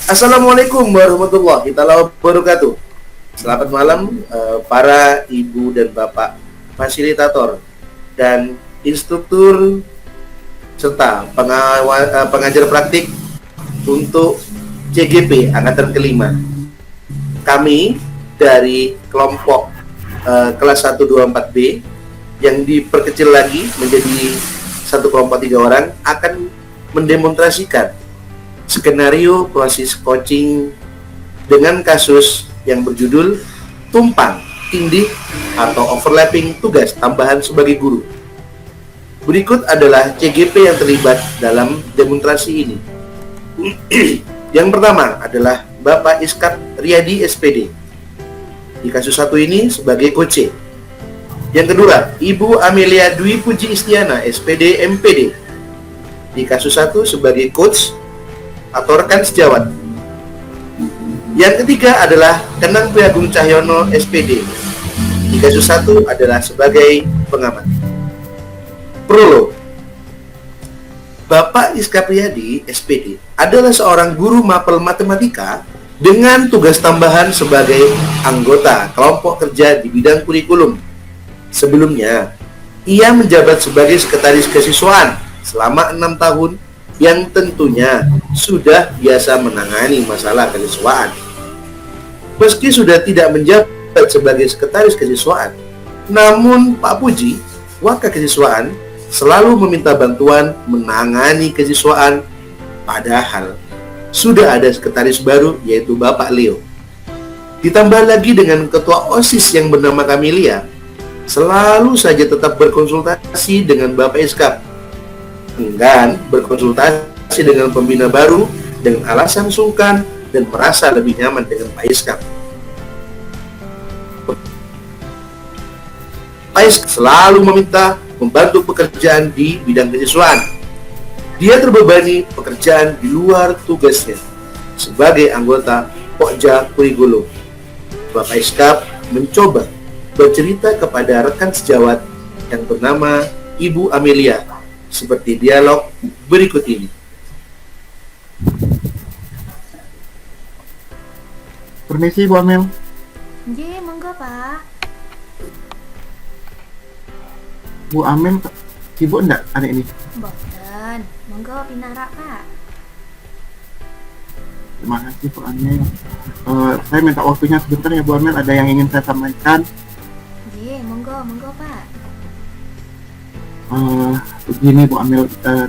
Assalamualaikum warahmatullahi wabarakatuh. Selamat malam para ibu dan bapak fasilitator dan instruktur serta pengajar praktik untuk CGP Angkatan Kelima. Kami dari kelompok kelas 124B yang diperkecil lagi menjadi satu kelompok 3 orang akan mendemonstrasikan skenario proses coaching dengan kasus yang berjudul tumpang tindih atau overlapping tugas tambahan sebagai guru. Berikut adalah CGP yang terlibat dalam demonstrasi ini. Yang pertama adalah Bapak Iskap Riyadi SPD di kasus 1 ini sebagai coach. Yang kedua, Ibu Amelia Dwi Puji Istiana SPD MPD di kasus 1 sebagai coach atau rekan sejawat. Yang ketiga adalah Kenang Priagung Cahyono SPD di kasus 1 adalah sebagai pengamat. Prolog. Bapak Iskap Riyadi SPD adalah seorang guru mapel matematika dengan tugas tambahan sebagai anggota kelompok kerja di bidang kurikulum. Sebelumnya, ia menjabat sebagai sekretaris kesiswaan selama 6 tahun yang tentunya sudah biasa menangani masalah kesiswaan. Meski sudah tidak menjabat sebagai sekretaris kesiswaan, namun Pak Puji, wakil kesiswaan, selalu meminta bantuan menangani kesiswaan, padahal sudah ada sekretaris baru yaitu Bapak Leo. Ditambah lagi dengan ketua OSIS yang bernama Camelia, selalu saja tetap berkonsultasi dengan Bapak Iskap, enggan berkonsultasi dengan pembina baru dengan alasan sungkan dan merasa lebih nyaman dengan Pak Iskap. Pak Iskap selalu meminta membantu pekerjaan di bidang kesiswaan. Dia terbebani pekerjaan di luar tugasnya sebagai anggota Pokja Kurikulum. Bapak Iskap mencoba bercerita kepada rekan sejawat yang bernama Ibu Amelia seperti dialog berikut ini. Permisi Bu Amel. Nggih, monggo Pak. Bu Amel, sibuk enggak hari ini? Mboten, monggo pinarak Pak. Terima kasih Bu Amel. Saya minta waktunya sebentar ya Bu Amel, ada yang ingin saya sampaikan. Nggih, monggo Pak. Begini Bu Amel,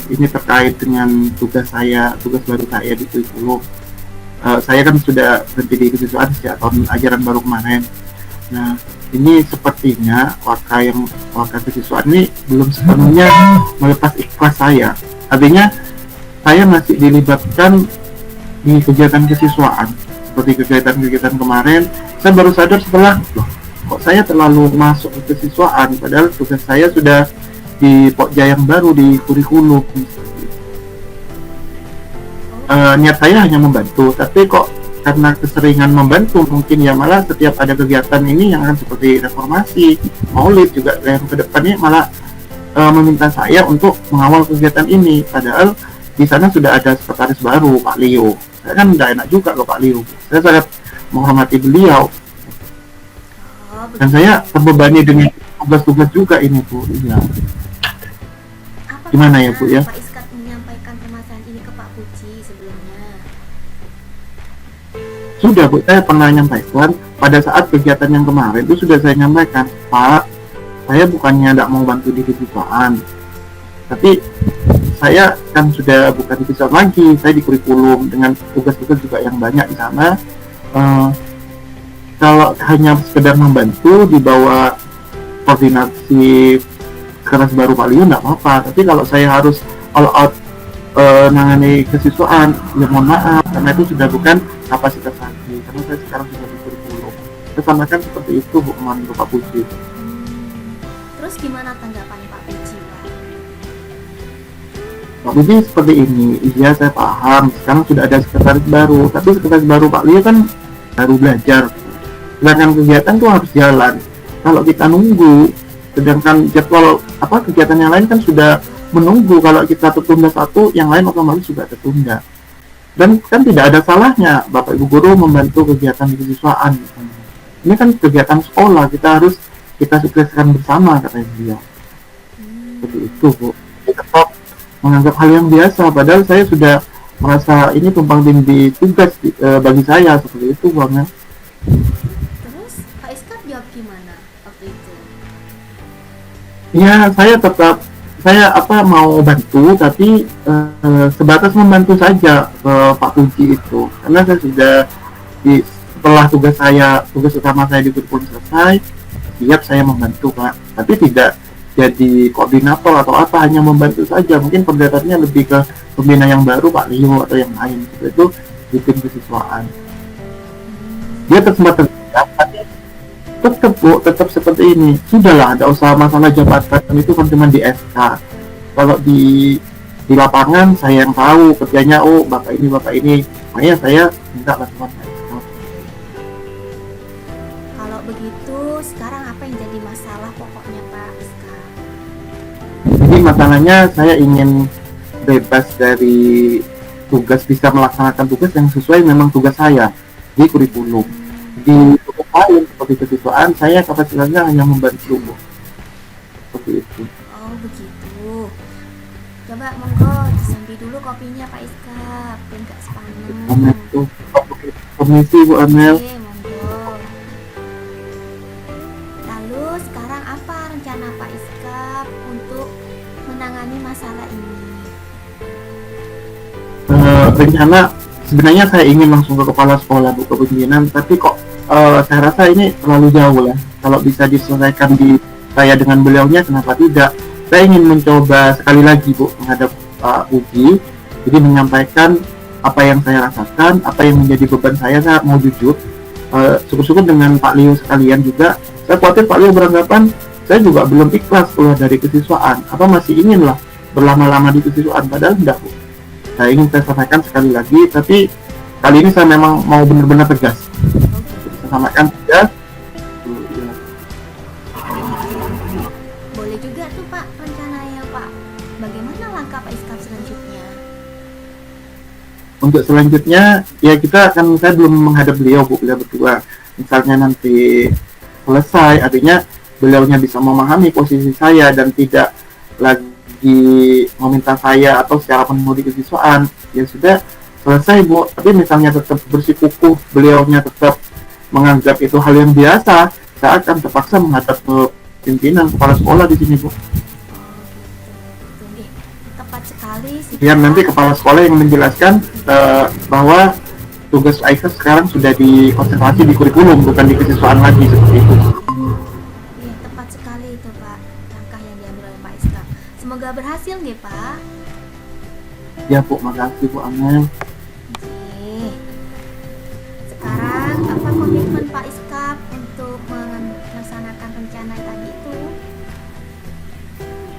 ini terkait dengan tugas baru saya di kurikulum. Saya kan sudah berhenti di kesiswaan sejak tahun ajaran baru kemarin. Nah, ini sepertinya wakil kesiswaan ini belum sepenuhnya melepas ikhlas saya. Artinya, saya masih dilibatkan di kegiatan kesiswaan. Seperti kegiatan-kegiatan kemarin, saya baru sadar setelah, kok saya terlalu masuk ke kesiswaan, padahal tugas saya sudah di Pokja yang baru di kurikulum. Niat saya hanya membantu, tapi kok karena keseringan membantu mungkin ya malah setiap ada kegiatan ini yang akan seperti reformasi, maulid juga yang kedepannya malah meminta saya untuk mengawal kegiatan ini, padahal di sana sudah ada sekretaris baru Pak Leo. Saya kan tidak enak juga loh Pak Leo, saya sangat menghormati beliau dan saya terbebani dengan tugas-tugas juga ini Bu. Iya. Gimana ya Bu ya? Pak Iskap menyampaikan permasalahan ini ke Pak Puji sebelumnya. Sudah Bu, saya pernah menyampaikan pada saat kegiatan yang kemarin itu sudah saya nyampaikan, Pak, saya bukannya tidak mau bantu di kesiswaan, tapi saya kan sudah bukan di kesiswaan lagi, saya di kurikulum dengan tugas-tugas juga yang banyak di sana. Kalau hanya sekedar membantu di bawah koordinasi keras baru Pak Leo nggak apa-apa, tapi kalau saya harus all out nangani kesiswaan, ya mohon maaf, karena itu sudah bukan kapasitas lagi, karena saya sekarang sudah di kurikulum. Saya sampaikan seperti itu Bu kemarin ke Pak Puji. Terus gimana tanggapan Pak Puji Pak? Pak Puji seperti ini, iya saya paham, sekarang sudah ada sekretaris baru, tapi sekretaris baru Pak Leo kan baru belajar, sedangkan kegiatan tuh harus jalan. Kalau kita nunggu, sedangkan jadwal kegiatan yang lain kan sudah menunggu, kalau kita tertunda satu, yang lain otomatis juga tertunda. Dan kan tidak ada salahnya Bapak Ibu guru membantu kegiatan kesiswaan. Ini kan kegiatan sekolah, kita sukseskan bersama, katanya beliau. Seperti itu, Bu. Kita tetap menganggap hal yang biasa, padahal saya sudah merasa ini tumpang tindih tugas bagi saya, seperti itu, Bu Amel. Terus Pak Iskap jawab gimana waktu itu? Ya, saya mau bantu, tapi sebatas membantu saja ke Pak Puji itu, karena saya sudah setelah tugas utama saya di kurikulum selesai, siap saya membantu Pak, tapi tidak jadi koordinator atau apa, hanya membantu saja. Mungkin perdetarnya lebih ke pembina yang baru Pak Leo atau yang lain, itu di tim kesiswaan. Dia sempat terlibat, tapi tetap seperti ini. Sudahlah, ada usaha masalah jabatan itu kan cuma di SK. Kalau di lapangan saya yang tahu kerjanya, bapak ini, makanya saya minta bantuan Pak SK. Kalau begitu, sekarang apa yang jadi masalah pokoknya Pak Iskap? Jadi masalahnya saya ingin bebas dari tugas, bisa melaksanakan tugas yang sesuai memang tugas saya di kurikulum. Di tugas lain seperti kesiswaan, saya kapasitasnya hanya membantu, Bu. Seperti itu. Oh begitu. Coba monggo disambi dulu kopinya Pak Iskap, biar nggak Amel sepaneng. tuh, permisi Bu Amel. Oke, monggo. Lalu sekarang apa rencana Pak Iskap untuk menangani masalah ini? Rencana sebenarnya saya ingin langsung ke kepala sekolah, Bu, kepemimpinan, tapi kok saya rasa ini terlalu jauh lah. Kalau bisa diselesaikan di saya dengan beliaunya, kenapa tidak? Saya ingin mencoba sekali lagi, Bu, menghadap Pak Ugi, jadi menyampaikan apa yang saya rasakan, apa yang menjadi beban saya mau jujur. Syukur-syukur dengan Pak Leo sekalian juga. Saya khawatir Pak Leo beranggapan saya juga belum ikhlas keluar dari kesiswaan, apa masih ingin lah berlama-lama di kesiswaan, padahal tidak, Bu. Saya ingin saya sampaikan sekali lagi, tapi kali ini saya memang mau benar-benar tegas. Saya sampaikan tegas. Boleh juga tuh Pak rencananya Pak. Bagaimana langkah Pak Iskap selanjutnya? Untuk selanjutnya, ya saya belum menghadap beliau, Bu, beliau berdua. Misalnya nanti selesai, artinya beliaunya bisa memahami posisi saya dan tidak lagi meminta saya atau secara penuh di kesiswaan, ya sudah selesai, Bu. Tapi misalnya tetap bersikukuh, beliaunya tetap menganggap itu hal yang biasa, saya akan terpaksa menghadap ke pimpinan kepala sekolah di sini, Bu. Gitu. Tepat sekali sih. Biar nanti kepala sekolah yang menjelaskan bahwa tugas Aisyah sekarang sudah dikonsentrasi di kurikulum, bukan di kesiswaan lagi, seperti itu. Iya, tepat sekali itu Pak. Langkah yang diambil oleh Pak Iskap. Semoga berhasil nggih Pak. Ya, Bu, makasih Bu Amel. Oke. Sekarang apa komitmen Pak Iskap untuk melaksanakan rencana tadi itu?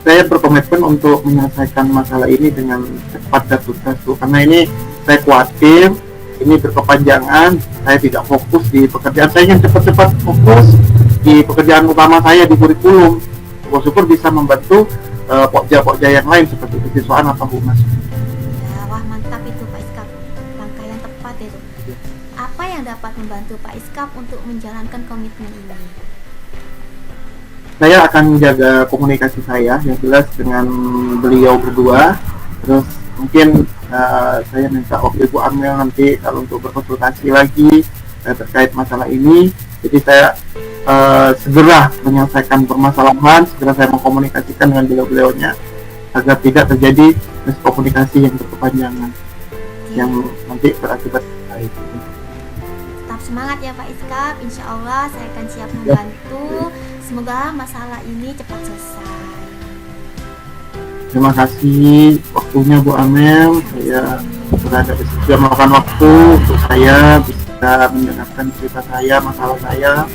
Saya berkomitmen untuk menyelesaikan masalah ini dengan cepat dan tuntas, Bu, karena ini saya khawatir ini berkepanjangan, saya tidak fokus di pekerjaan. Saya ingin cepat-cepat fokus di pekerjaan utama saya di kurikulum. Syukur bisa membantu pokja-pokja yang lain seperti kesiswaan atau humas. Ya, wah mantap itu Pak Iskap. Langkah yang tepat itu. Apa yang dapat membantu Pak Iskap untuk menjalankan komitmen ini? Saya akan menjaga komunikasi saya yang jelas dengan beliau berdua. Terus mungkin saya minta Ibu Amel nanti kalau untuk berkonsultasi lagi terkait masalah ini. Jadi saya segera menyelesaikan permasalahan, segera saya mengkomunikasikan dengan beliau-beliaunya agar tidak terjadi miskomunikasi yang berkepanjangan yang nanti berakibat baik. Tetap semangat ya Pak Iskap. Insya Allah saya akan siap membantu. Semoga masalah ini cepat selesai. Terima kasih waktunya Bu Amel. Saya sudah melakukan waktu untuk saya bisa mendengarkan cerita saya, masalah saya.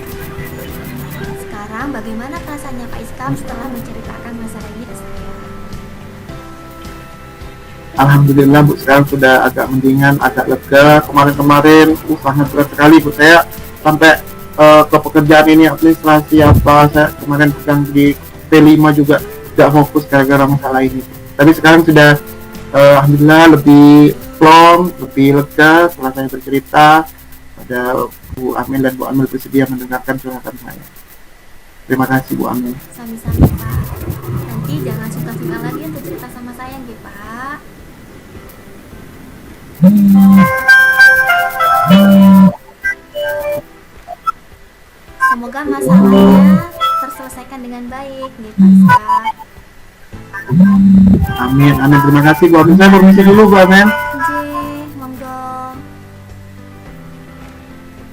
Sekarang bagaimana perasaannya Pak Iskap setelah menceritakan masalah ini ke saya? Alhamdulillah, Bu, sekarang sudah agak mendingan, agak lega. Kemarin-kemarin sangat berat sekali, Bu, saya sampai ke pekerjaan ini, administrasi apa, saya kemarin sedang di T5 juga tidak fokus gara-gara masalah ini. Tapi sekarang sudah Alhamdulillah lebih plong, lebih lega setelah saya bercerita pada Bu Amel, dan Bu Amel bersedia mendengarkan curhatan saya. Terima kasih Bu Amel. Sami-sami Pak. Nanti jangan sungkan-sungkan lagi untuk cerita sama saya nggih Pak. Semoga masalahnya terselesaikan dengan baik nih Pak Iskap. Amin, amin. Terima kasih Bu Amel. Saya permisi dulu Bu Amel. Nggih, monggo.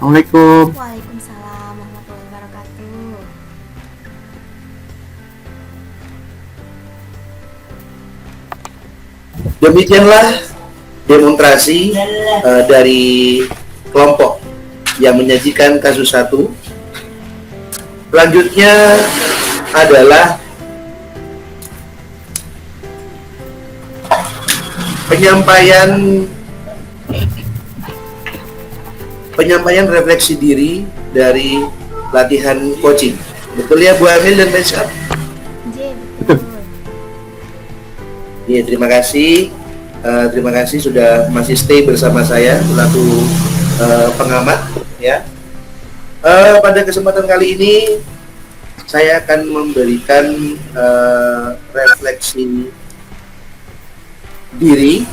Assalamualaikum. Waalaikumsalam warahmatullahi wabarakatuh. Demikianlah demonstrasi dari kelompok yang menyajikan kasus 1. Selanjutnya adalah penyampaian refleksi diri dari latihan coaching. Betul ya Bu Amel dan Pak Iskap? Nggih, betul. Iya, terima kasih. Terima kasih sudah masih stay bersama saya selaku pengamat ya. Pada kesempatan kali ini saya akan memberikan refleksi diri,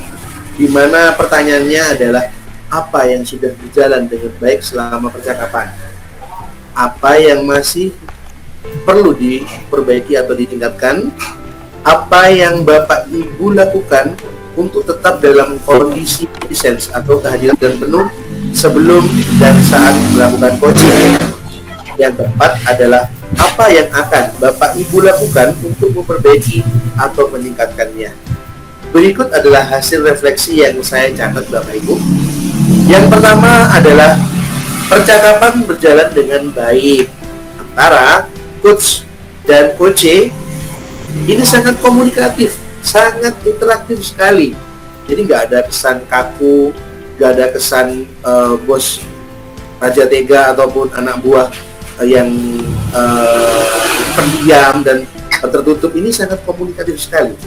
di mana pertanyaannya adalah apa yang sudah berjalan dengan baik selama percakapan, apa yang masih perlu diperbaiki atau ditingkatkan, apa yang Bapak Ibu lakukan untuk tetap dalam kondisi presence atau kehadiran dan penuh sebelum dan saat melakukan coaching. Yang keempat adalah apa yang akan Bapak Ibu lakukan untuk memperbaiki atau meningkatkannya. Berikut adalah hasil refleksi yang saya catat Bapak Ibu. Yang pertama adalah percakapan berjalan dengan baik antara coach dan coach. Ini sangat komunikatif, sangat interaktif sekali. Jadi nggak ada kesan kaku, nggak ada kesan bos raja tega ataupun anak buah yang pendiam dan tertutup. Ini sangat komunikatif sekali.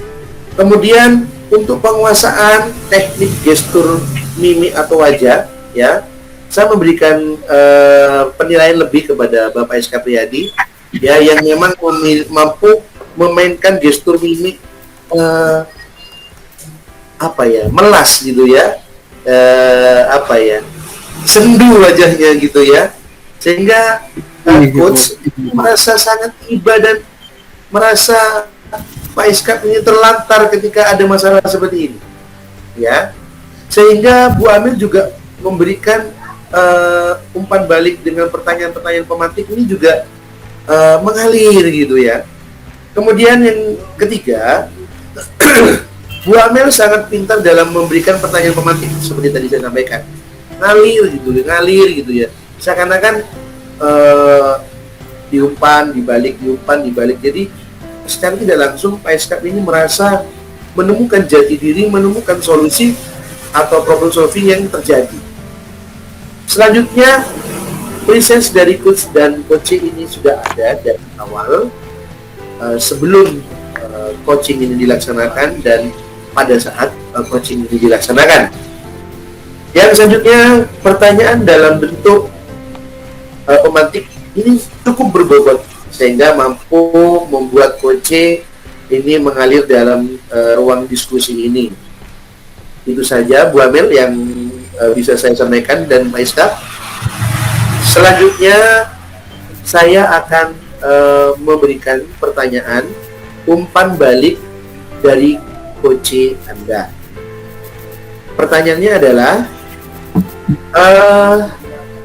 Kemudian untuk penguasaan teknik gestur mimik atau wajah, ya, saya memberikan penilaian lebih kepada Bapak Iskap Riyadi, ya, yang memang mampu memainkan gestur mimik melas gitu ya, sendu wajahnya gitu ya, sehingga coach merasa sangat iba dan merasa Pak Iskap ini terlantar ketika ada masalah seperti ini, ya, sehingga Bu Amel juga memberikan umpan balik dengan pertanyaan-pertanyaan pemantik ini juga mengalir gitu ya. Kemudian yang ketiga, Bu Amel sangat pintar dalam memberikan pertanyaan pemantik seperti tadi saya sampaikan, ngalir gitu ya, seakan-akan diumpan dibalik, jadi secara tidak langsung Pak Iskap ini merasa menemukan jati diri, menemukan solusi atau problem solving yang terjadi. Selanjutnya, presence dari coach dan coaching ini sudah ada dari awal, sebelum coaching ini dilaksanakan dan pada saat coaching ini dilaksanakan. Yang selanjutnya, pertanyaan dalam bentuk pemantik ini cukup berbobot sehingga mampu membuat coach ini mengalir dalam ruang diskusi ini. Itu saja Bu Amel yang bisa saya sampaikan dan Pak Iskap. Selanjutnya saya akan memberikan pertanyaan umpan balik dari coach Anda. Pertanyaannya adalah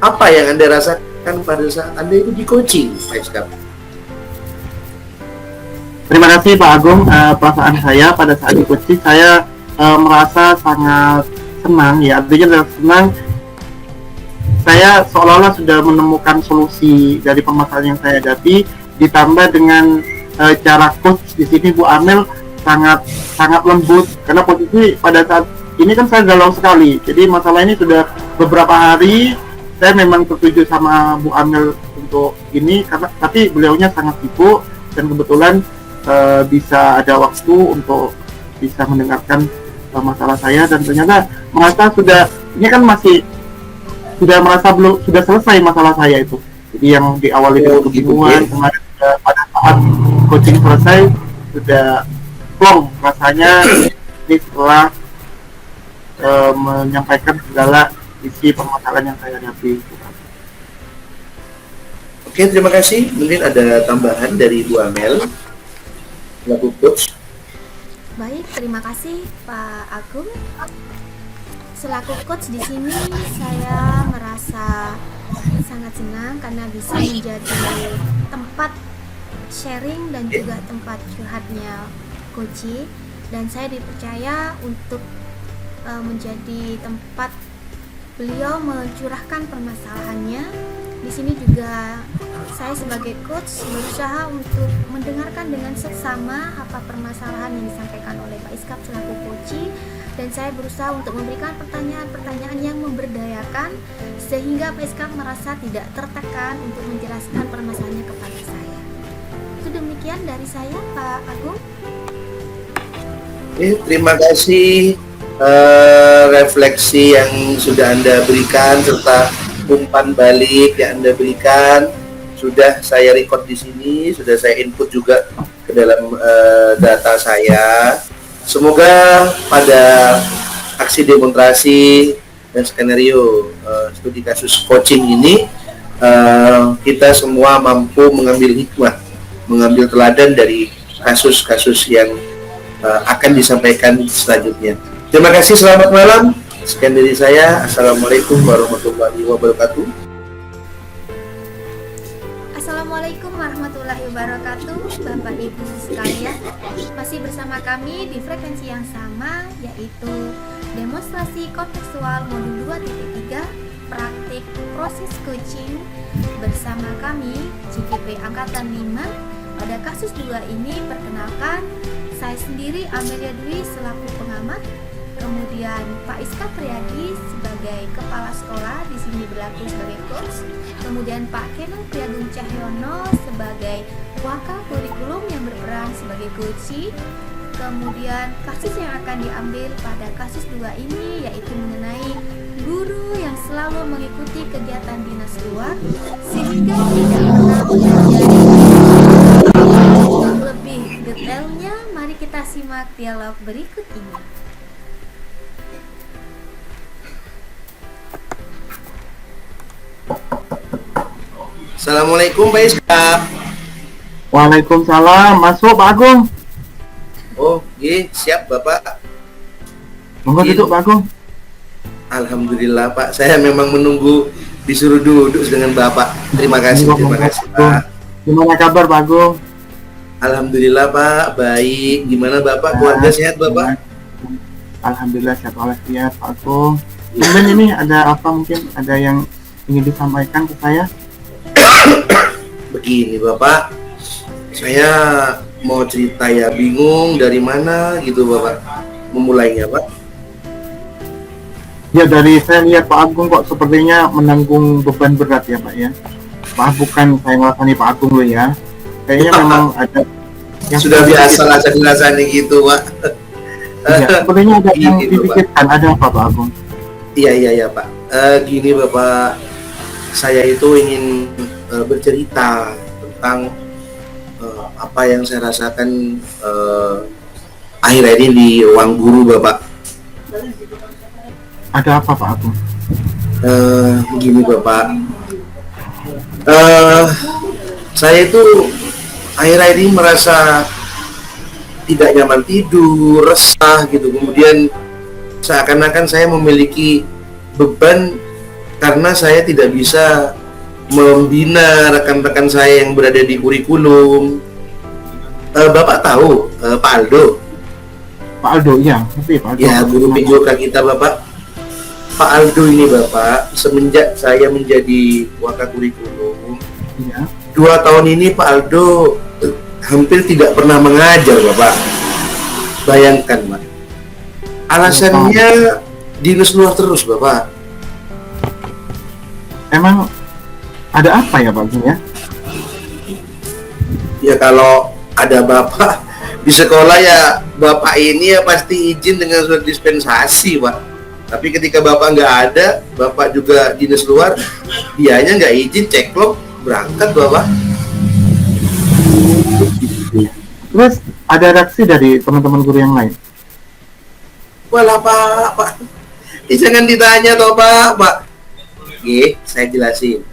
apa yang Anda rasakan pada saat Anda itu di coaching, Pak Iskap? Terima kasih Pak Agung. Perasaan saya pada saat di coaching, saya merasa sangat senang, ya, artinya senang. Saya seolah-olah sudah menemukan solusi dari permasalahan yang saya hadapi, ditambah dengan cara coach di sini Bu Amel sangat lembut, karena posisi pada saat ini kan saya galau sekali. Jadi masalah ini sudah beberapa hari saya memang tertuju sama Bu Amel untuk ini, tapi beliaunya sangat sibuk dan kebetulan bisa ada waktu untuk bisa mendengarkan masalah saya, dan ternyata merasa ini kan masih sudah merasa belum sudah selesai masalah saya itu. Jadi yang di awal itu kebingungan, kemarin pada saat coaching selesai sudah plong rasanya ini setelah menyampaikan segala isi permasalahan yang saya hadapi. Oke, terima kasih. Mungkin ada tambahan dari Bu Amel, selaku coach. Baik, terima kasih Pak Agung. Selaku coach di sini saya merasa sangat senang karena bisa menjadi tempat sharing dan juga tempat curhatnya Coach, dan saya dipercaya untuk menjadi tempat beliau mencurahkan permasalahannya. Di sini juga saya sebagai coach berusaha untuk mendengarkan dengan seksama apa permasalahan yang disampaikan oleh Pak Iskap selaku coach, dan saya berusaha untuk memberikan pertanyaan-pertanyaan yang memberdayakan sehingga Pak Iskap merasa tidak tertekan untuk menjelaskan permasalahannya kepada saya. Itu demikian dari saya, Pak Agung. Terima kasih refleksi yang sudah Anda berikan serta umpan balik yang Anda berikan. Sudah saya record di sini, sudah saya input juga ke dalam data saya. Semoga pada aksi demonstrasi dan skenario studi kasus coaching ini kita semua mampu mengambil hikmah, mengambil teladan dari kasus-kasus yang akan disampaikan selanjutnya. Terima kasih, selamat malam. Sekian dari saya. Assalamualaikum warahmatullahi wabarakatuh. Assalamualaikum warahmatullahi wabarakatuh, Bapak Ibu sekalian. Masih bersama kami di frekuensi yang sama, yaitu demonstrasi kontekstual modul 2.3 praktik proses coaching bersama kami CGP Angkatan 5. Pada kasus 2 ini perkenalkan, saya sendiri Amelia Dwi selaku pengamat, kemudian Pak Iskap Priyadi sebagai kepala sekolah di sini berlaku sebagai coach, kemudian Pak Kenang Priagung Cahyono sebagai wakil kurikulum yang berperan sebagai coach. Kemudian kasus yang akan diambil pada kasus 2 ini yaitu mengenai guru yang selalu mengikuti kegiatan dinas luar sehingga tidak pernah mengajari. Untuk lebih detailnya, mari kita simak dialog berikut ini. Assalamualaikum Pak Iskap. Waalaikumsalam. Masuk Pak Agung. Oh, siap Bapak. Monggo duduk Pak Agung. Alhamdulillah Pak, saya memang menunggu disuruh duduk dengan Bapak. Terima kasih Pak. Gimana kabar Pak Agung? Alhamdulillah Pak, baik. Gimana Bapak, keluarga sehat Bapak? Alhamdulillah sehat walafiat Pak Agung. Kemudian ini ada apa, mungkin ada yang ingin disampaikan ke saya? Begini Bapak, saya mau cerita ya, bingung dari mana gitu Bapak memulainya Pak. Ya, dari saya lihat Pak Agung kok sepertinya menanggung beban berat ya Pak ya. Maaf, bukan saya ngelasani Pak Agung loh ya. Kayaknya memang ada yang sudah biasa lah rasanya gitu Pak. Ya, sepertinya ada yang Gini, dipikirkan. Ada apa Pak Agung? Iya Pak. Gini Bapak, saya itu ingin bercerita tentang apa yang saya rasakan akhir-akhir ini di ruang guru Bapak. Ada apa Pak Agung? Begini Bapak, saya itu akhir-akhir ini merasa tidak nyaman tidur, resah gitu. Kemudian seakan-akan saya memiliki beban karena saya tidak bisa membina rekan-rekan saya yang berada di kurikulum. Bapak tahu Pak Aldo? Pak Aldo, ya, tapi Pak Aldo. Ya, guru PJOK kita Bapak. Pak Aldo ini Bapak, semenjak saya menjadi wakil kurikulum, Ya. 2 tahun ini Pak Aldo hampir tidak pernah mengajar Bapak. Bayangkan Pak. Alasannya dinas luar terus Bapak. Emang ada apa ya Pak Agung ya? Ya kalau ada Bapak di sekolah ya bapak ini ya pasti izin dengan surat dispensasi Pak. Tapi ketika bapak nggak ada, bapak juga dinas luar, dianya nggak izin, ceklok berangkat bapak. Terus ada reaksi dari teman-teman guru yang lain? Walah Pak. Jangan ditanya toh Pak. Oke, saya jelasin.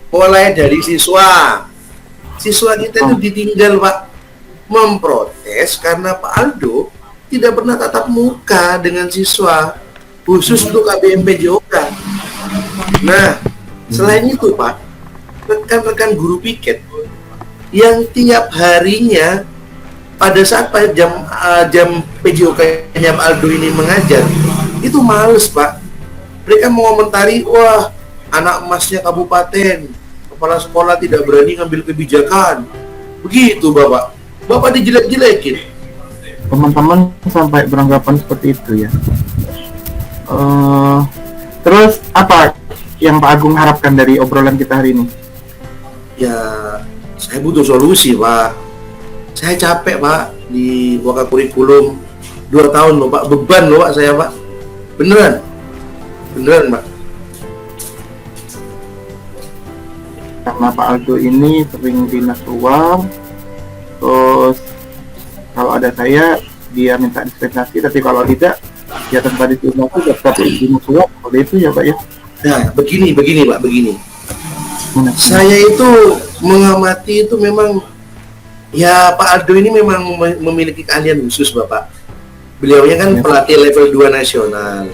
Mulai dari siswa kita itu ditinggal Pak, memprotes karena Pak Aldo tidak pernah tatap muka dengan siswa, khusus untuk KBM PJOK. Nah, selain itu Pak, rekan-rekan guru piket yang tiap harinya pada saat jam PJOK-nya Pak Aldo ini mengajar, itu males Pak. Mereka mengomentari, wah anak emasnya kabupaten, kepala sekolah tidak berani ngambil kebijakan. Begitu Bapak dijelek-jelekin. Teman-teman sampai beranggapan seperti itu ya. Terus apa yang Pak Agung harapkan dari obrolan kita hari ini? Ya, saya butuh solusi Pak. Saya capek Pak di Wakakurikulum 2 tahun loh Pak, beban loh Pak saya Pak. Beneran Pak. Karena Pak Aldo ini sering dinas luar, terus kalau ada saya dia minta dispensasi, tapi kalau tidak ya tanpa dispensasi tetap dinas luar. Seperti itu ya Pak ya. Nah begini Pak. Saya itu mengamati itu memang ya Pak Aldo ini memang memiliki keahlian khusus Bapak. Beliaunya kan pelatih level 2 nasional.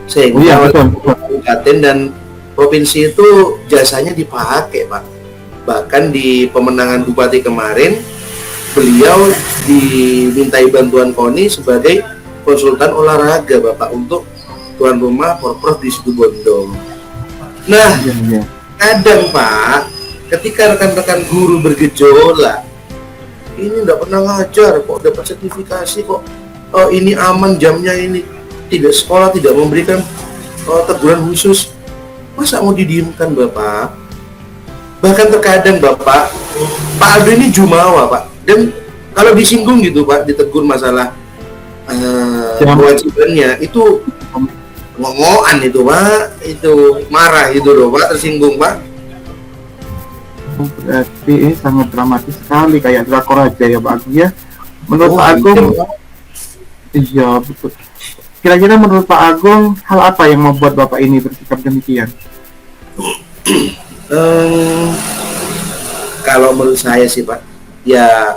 Sehingga kabupaten dan provinsi itu jasanya dipakai Pak. Bahkan di pemenangan bupati kemarin beliau dimintai bantuan KONI sebagai konsultan olahraga Bapak untuk tuan rumah Porprov di Situbondo. Nah, kadang Pak, ketika rekan-rekan guru bergejolak, ini enggak pernah ngajar kok dapat sertifikasi kok, ini aman jamnya ini, tidak sekolah tidak memberikan teguran khusus. Masa mau didiamkan Bapak? Bahkan terkadang Bapak, Pak Aldo ini jumawa Pak, dan kalau disinggung gitu Pak, ditegur masalah kewajibannya itu ngomongan itu Pak, itu marah itu loh Pak, tersinggung Pak. Berarti ini sangat dramatis sekali, kayak drakor aja ya Pak Agung ya. Menurut Pak Agung, iya betul. Kira-kira menurut Pak Agung, hal apa yang membuat Bapak ini bersikap demikian? Kalau menurut saya sih Pak, ya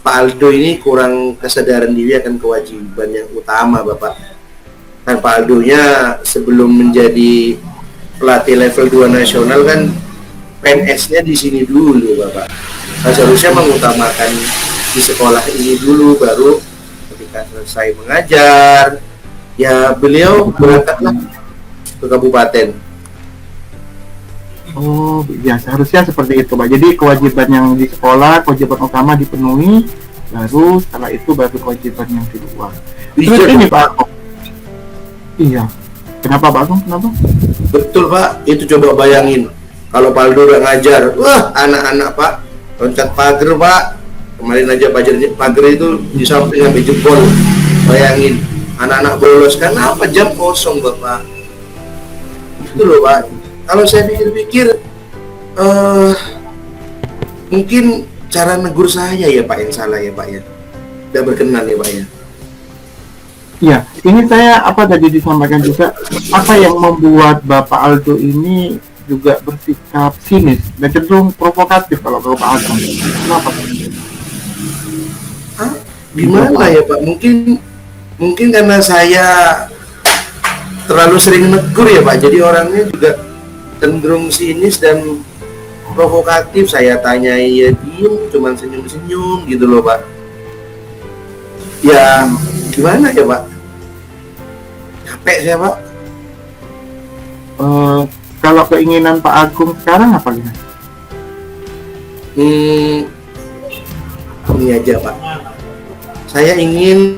Pak Aldo ini kurang kesadaran diri akan kewajiban yang utama Bapak. Kan Pak Aldo-nya sebelum menjadi pelatih level 2 nasional kan PNS-nya di sini dulu Bapak. Seharusnya mengutamakan di sekolah ini dulu, baru ketika selesai mengajar ya beliau berangkatlah ke kabupaten. Oh ya, seharusnya seperti itu Pak. Jadi kewajiban yang di sekolah, kewajiban utama dipenuhi, baru setelah itu baru kewajiban yang di luar. Terus ini Pak Agung, iya, kenapa Pak Agung, kenapa? Betul Pak, itu coba bayangin kalau Pak Aldo udah ngajar, wah anak-anak Pak loncat pagar Pak. Kemarin aja pagar itu di samping sampai jempol. Bayangin, anak-anak bolos kan apa jam kosong Bapak. Itu loh Pak. Kalau saya pikir-pikir, mungkin cara negur saya ya Pak yang salah ya Pak ya. Tidak berkenan ya Pak ya. Ya, ini saya tadi disampaikan juga, apa yang membuat Bapak Aldo ini juga bersikap sinis dan cenderung provokatif kalau Pak Agung. Kenapa? Gimana ya Pak? Mungkin karena saya terlalu sering negur ya Pak. Jadi orangnya juga cenderung sinis dan provokatif. Saya tanyai ya diem, cuman senyum-senyum gitu loh Pak. Ya gimana ya Pak? Capek saya Pak. Kalau keinginan Pak Agung sekarang apa gitu? Ini aja Pak. Saya ingin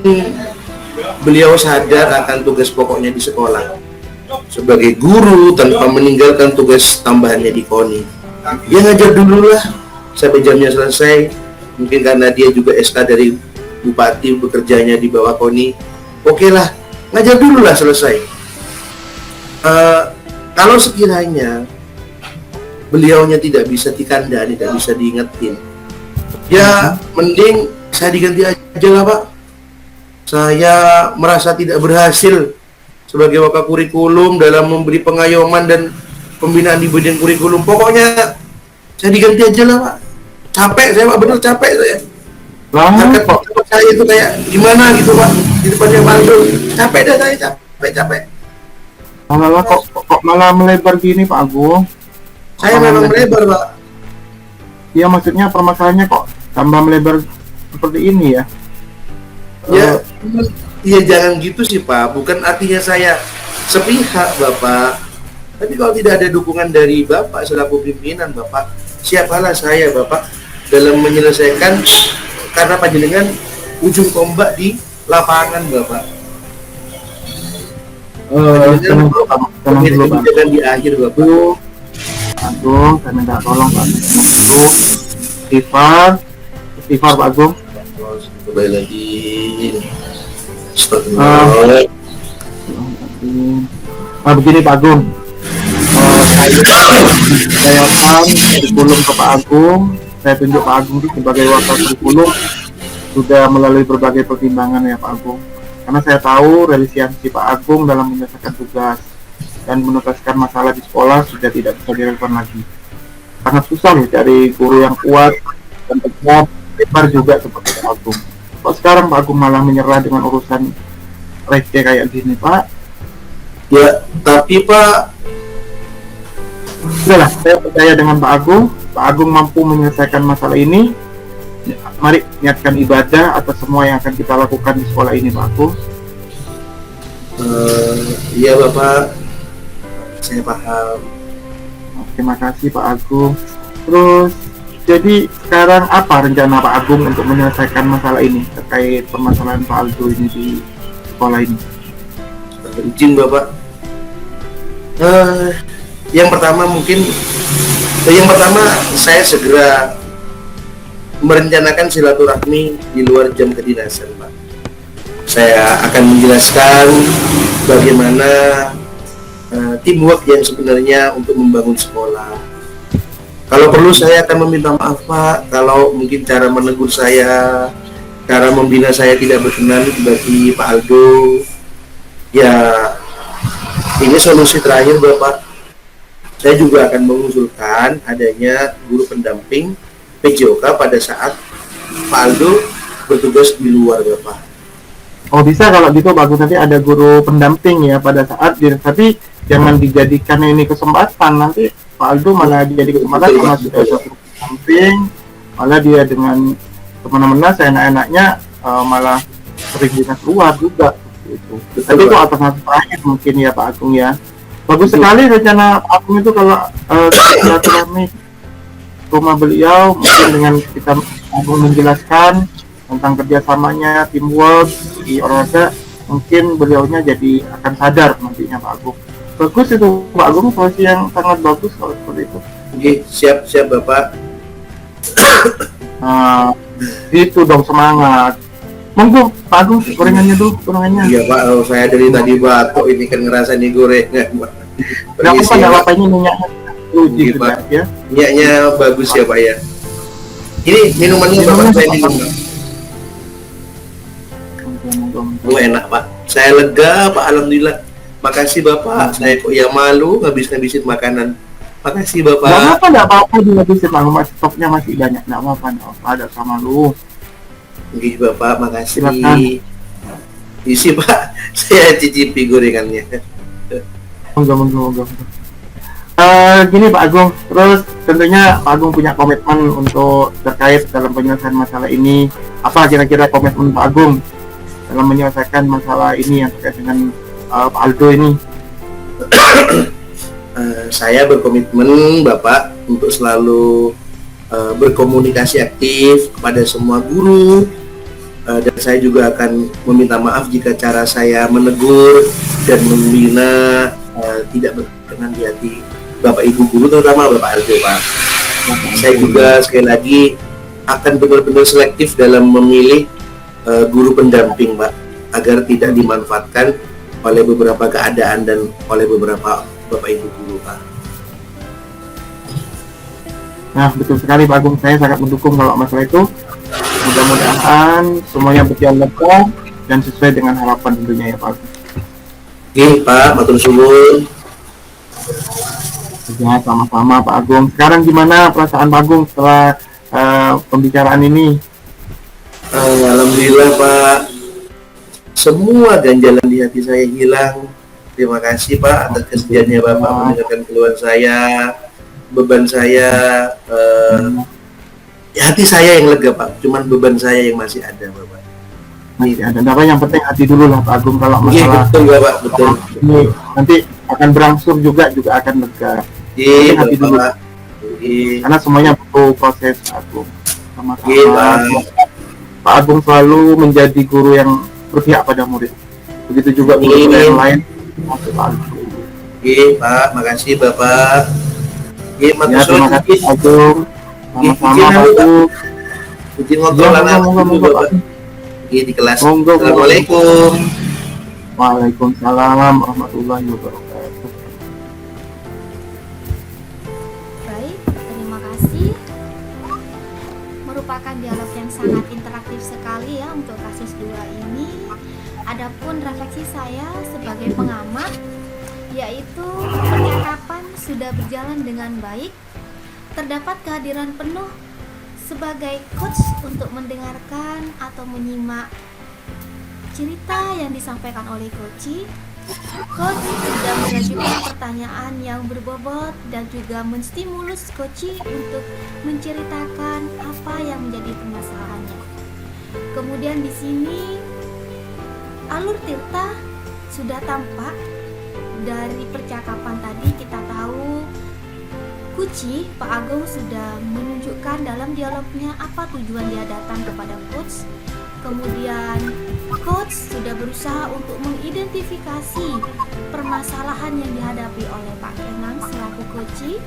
beliau sadar akan tugas pokoknya di sekolah sebagai guru tanpa meninggalkan tugas tambahannya di KONI. Dia ngajar dulu lah sampai jamnya selesai. Mungkin karena dia juga SK dari bupati bekerjanya di bawah KONI, oke lah, ngajar dulu lah selesai. Kalau sekiranya beliaunya tidak bisa dikandani, tidak bisa diingetin, ya mending saya diganti aja lah Pak. Saya merasa tidak berhasil sebagai wakil kurikulum dalam memberi pengayoman dan pembinaan di bidang kurikulum. Pokoknya saya diganti aja lah Pak. Capek saya Pak, bener capek saya. Harkat kok saya itu kayak gimana gitu Pak, di depannya Pak Aldo. Capek dah saya, capek. malah kok malah melebar gini Pak Agung? Saya memang melebar Pak. Ya maksudnya permasalahannya kok tambah melebar seperti ini ya? Ya jangan gitu sih Pak. Bukan artinya saya sepihak Bapak. Tapi kalau tidak ada dukungan dari Bapak selaku pimpinan Bapak, siapalah saya Bapak dalam menyelesaikan, karena panjenengan ujung tombak di lapangan Bapak. Tenang dulu Pak. Jangan di akhir Bapak. Agung, saya minta tolong Pak. Istighfar Pak Agung. Kembali lagi. Begini Pak Agung, saya akan kurikulum ke Pak Agung. Saya tunjuk Pak Agung itu sebagai wakil kurikulum sudah melalui berbagai pertimbangan ya Pak Agung. Karena saya tahu religiansi Pak Agung dalam menyelesaikan tugas dan menuntaskan masalah di sekolah sudah tidak bisa dilakukan lagi. Sangat susah nih cari guru yang kuat dan tepat, lebar juga seperti Pak Agung. Kok sekarang Pak Agung malah menyerah dengan urusan receh kayak gini Pak? Ya, tapi Pak, Sudahlah, saya percaya dengan Pak Agung. Pak Agung mampu menyelesaikan masalah ini. Mari niatkan ibadah atas semua yang akan kita lakukan di sekolah ini Pak Agung. iya Bapak, saya paham. Terima kasih Pak Agung. Terus, jadi sekarang apa rencana Pak Agung untuk menyelesaikan masalah ini terkait permasalahan Pak Aldo ini di sekolah ini? Izin Bapak. Yang pertama saya segera merencanakan silaturahmi di luar jam kedinasan Pak. Saya akan menjelaskan bagaimana teamwork yang sebenarnya untuk membangun sekolah. Kalau perlu saya akan meminta maaf Pak, kalau mungkin cara menegur saya, cara membina saya tidak berkenan bagi Pak Aldo. Ya, ini solusi terakhir Bapak. Saya juga akan mengusulkan adanya guru pendamping PJOK pada saat Pak Aldo bertugas di luar Bapak. Oh bisa kalau gitu Pak Agung, nanti ada guru pendamping ya pada saat tapi jangan dijadikan ini kesempatan, nanti Pak Aldo malah jadi kesempatan karena sudah ada guru pendamping, malah dia dengan kemana-mana seenak-enaknya malah sering dinas luar juga gitu. Tapi itu atas nama terakhir mungkin ya Pak Agung ya. Bagus sekali rencana Pak Agung itu kalau silaturahmi rumah beliau, mungkin dengan kita Agung menjelaskan tentang kerjasamanya, teamwork di olahraga, mungkin beliaunya jadi akan sadar nantinya Pak Agung. Bagus itu Pak Agung, solusi yang sangat bagus kalau seperti itu. Oke, siap Bapak. Nah, itu dong, semangat. Monggo Pak Agung, gorengannya dulu, gorengannya. Iya Pak, saya dari tadi batuk ini kan ngerasa nih gorengan. Nggak apa-apa, ini minyaknya uji Iya, sudah Pak. ya. Minyaknya bagus ya Pak ya. Ini minumannya Bapak saya minum Pak. Oh enak Pak, saya lega Pak, alhamdulillah. Makasih Bapak, saya kok ya malu ngabis-ngabisin makanan. Makasih Bapak. Nggak apa-apa dihabisin Pak, stoknya masih banyak, nggak apa-apa, ada sama lu. Oke Bapak, makasih. Silakan. Isi Pak, saya cicipi gorengannya. Monggo. Gini Pak Agung, terus tentunya Pak Agung punya komitmen untuk terkait dalam penyelesaian masalah ini. Apa kira-kira komitmen Pak Agung dalam menyelesaikan masalah ini yang terkait dengan Pak Aldo ini? Saya berkomitmen Bapak untuk selalu berkomunikasi aktif kepada semua guru, dan saya juga akan meminta maaf jika cara saya menegur dan membina tidak berkenan di hati Bapak Ibu guru, terutama Bapak Aldo Pak. Saya juga sekali lagi akan benar-benar selektif dalam memilih guru pendamping, Pak, agar tidak dimanfaatkan oleh beberapa keadaan dan oleh beberapa Bapak Ibu guru, Pak. Nah, betul sekali Pak Agung, saya sangat mendukung kalau masalah itu. Mudah-mudahan semuanya berjalan lancar dan sesuai dengan harapan tentunya ya Pak Agung. Oke, Pak, matur suwun. Ya, sama-sama Pak Agung. Sekarang gimana perasaan Pak Agung setelah pembicaraan ini? Alhamdulillah, Pak. Semua ganjalan di hati saya hilang. Terima kasih, Pak, atas kesediaannya Bapak mendengarkan keluhan saya, beban saya. Hati saya yang lega, Pak. Cuman beban saya yang masih ada, Bapak. Masih ada. Tapi yang penting hati dulu lah Pak Agung, kalau Iya, masalah betul, Bapak. Betul. ini nanti akan berangsur juga akan lega. Iya, hati dulu. Bapak. Iya. Karena semuanya butuh proses Pak Agung. Sama-sama. Iya, Pak. Pak Agung selalu menjadi guru yang berpihak pada murid. Begitu juga guru yang lain. Masuk Pak Agung. Iya, Pak. Makasih, Bapak. Iya, matur Ya, terima suwun. kasih Pak Agung. Sama-sama Pak Agung. Izin ngobrol Ya, anak monggo, dulu, Bapak. Iya, di kelas. Monggo, monggo. Assalamualaikum. Waalaikumsalam warahmatullahi wabarakatuh. Baik, terima kasih. Merupakan dialog yang sangat interaktif sekali ya untuk kasus 2 ini. Adapun refleksi saya sebagai pengamat, yaitu percakapan sudah berjalan dengan baik. Terdapat kehadiran penuh sebagai coach untuk mendengarkan atau menyimak cerita yang disampaikan oleh coach. Coach sudah mengajukan pertanyaan yang berbobot dan juga menstimulus coach untuk menceritakan apa yang menjadi permasalahannya. Kemudian di sini alur Tirta sudah tampak dari percakapan tadi. Kita tahu Kuci, Pak Agung sudah menunjukkan dalam dialognya apa tujuan dia datang kepada coach. Kemudian coach sudah berusaha untuk mengidentifikasi permasalahan yang dihadapi oleh Pak Kenang selaku coach.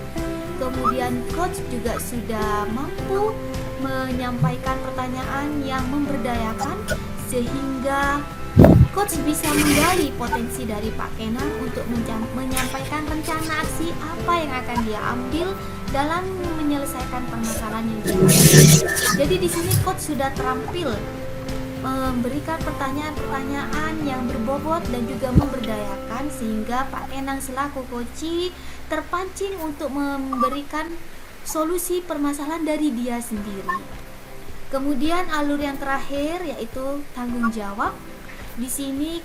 Kemudian coach juga sudah mampu menyampaikan pertanyaan yang memberdayakan sehingga coach bisa menggali potensi dari Pak Kenang untuk menyampaikan rencana aksi apa yang akan dia ambil dalam menyelesaikan permasalahan yang dihadapi. Jadi di sini coach sudah terampil memberikan pertanyaan-pertanyaan yang berbobot dan juga memberdayakan sehingga Pak Kenang selaku coach terpancing untuk memberikan solusi permasalahan dari dia sendiri. Kemudian alur yang terakhir yaitu tanggung jawab. Di sini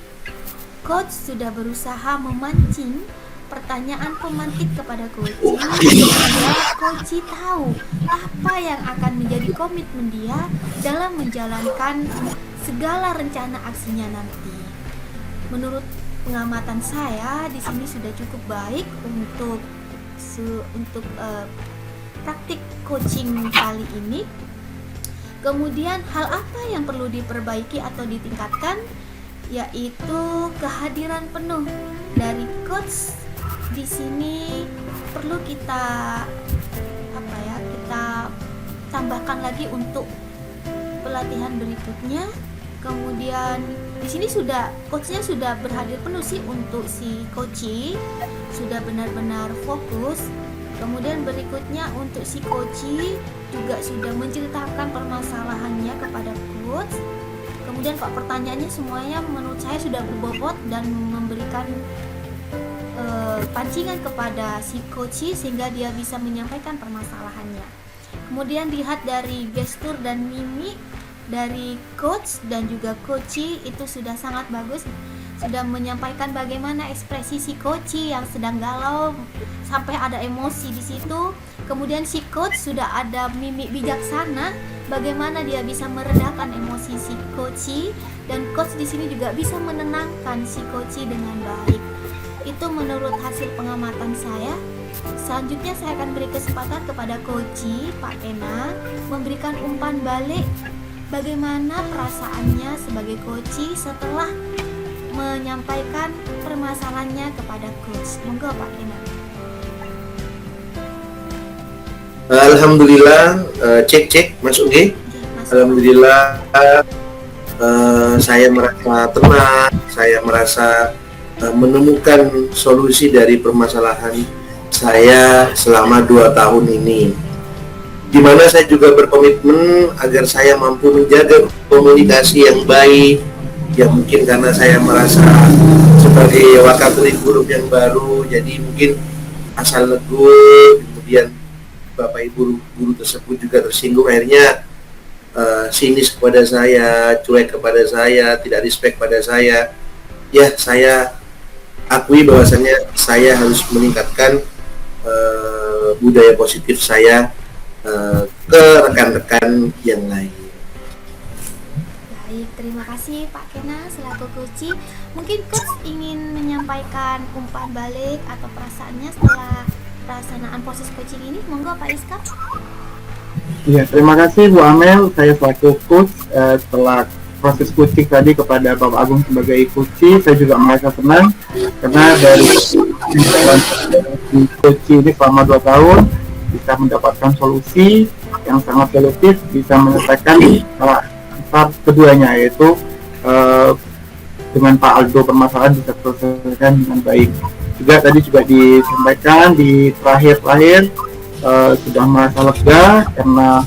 coach sudah berusaha memancing pertanyaan pemantik kepada coach sehingga coach tahu apa yang akan menjadi komitmen dia dalam menjalankan segala rencana aksinya nanti. Menurut pengamatan saya di sini sudah cukup baik untuk praktik coaching kali ini. Kemudian hal apa yang perlu diperbaiki atau ditingkatkan, yaitu kehadiran penuh dari coach. Di sini perlu kita tambahkan lagi untuk pelatihan berikutnya. Kemudian di sini coachnya sudah berhadir penuh sih untuk si coach, sudah benar-benar fokus. Kemudian berikutnya untuk si coach juga sudah menceritakan permasalahannya kepada coach. Kemudian kok pertanyaannya semuanya menurut saya sudah berbobot dan memberikan pancingan kepada si coach sehingga dia bisa menyampaikan permasalahannya. Kemudian dilihat dari gestur dan mimik dari coach dan juga coach itu sudah sangat bagus, sudah menyampaikan bagaimana ekspresi si coach yang sedang galau sampai ada emosi di situ. Kemudian si coach sudah ada mimik bijaksana bagaimana dia bisa meredakan emosi si coach, dan coach di sini juga bisa menenangkan si coach dengan baik. Itu menurut hasil pengamatan saya. Selanjutnya saya akan beri kesempatan kepada coach Pak Kenang memberikan umpan balik bagaimana perasaannya sebagai coach setelah menyampaikan permasalahannya kepada coach. Monggo Pak Kenang. Alhamdulillah, cek masuk nggih. Alhamdulillah, saya merasa tenang, saya merasa menemukan solusi dari permasalahan saya selama 2 tahun ini, di mana saya juga berkomitmen agar saya mampu menjaga komunikasi yang baik. Ya mungkin karena saya merasa sebagai wakakurikulum yang baru, jadi mungkin asal negur, kemudian Bapak Ibu guru tersebut juga tersinggung, akhirnya sinis kepada saya, cuek kepada saya, tidak respect pada saya. Ya, saya akui bahwasannya saya harus meningkatkan budaya positif saya ke rekan-rekan yang lain. Baik, terima kasih Pak Kena selaku Coach. Mungkin Coach ingin menyampaikan umpan balik atau perasaannya setelah pelaksanaan proses coaching ini. Monggo Pak Iskap. Ya, terima kasih Bu Amel. Saya selaku coach setelah proses coaching tadi kepada Bapak Agung sebagai coach, saya juga merasa senang karena dari coaching ini selama 2 tahun bisa mendapatkan solusi yang sangat solutif, bisa menyelesaikan besar keduanya, yaitu dengan Pak Aldo permasalahan bisa terselesaikan dengan baik. Juga tadi juga disampaikan di terakhir sudah merasa lega karena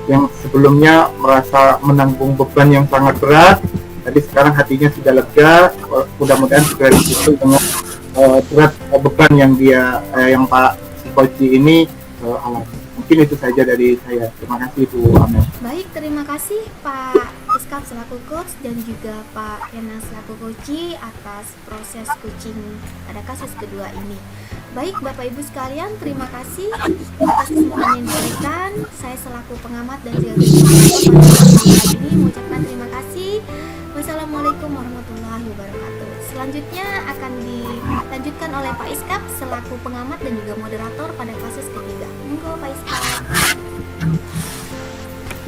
yang sebelumnya merasa menanggung beban yang sangat berat, tadi sekarang hatinya sudah lega. Mudah-mudahan segera disusul dengan berat beban yang yang Pak Koji ini alami. Mungkin itu saja dari saya. Terima kasih Bu Amel. Baik, terima kasih Pak Iskap selaku coach dan juga Pak Kena selaku coach atas proses coaching pada kasus kedua ini. Baik Bapak Ibu sekalian, terima kasih atas kesempatan yang diberikan. Saya selaku pengamat dan juga ini mengucapkan terima kasih. Wassalamualaikum warahmatullahi wabarakatuh. Selanjutnya akan dilanjutkan oleh Pak Iskap selaku pengamat dan juga moderator pada kasus ketiga. Monggo Pak Iskap.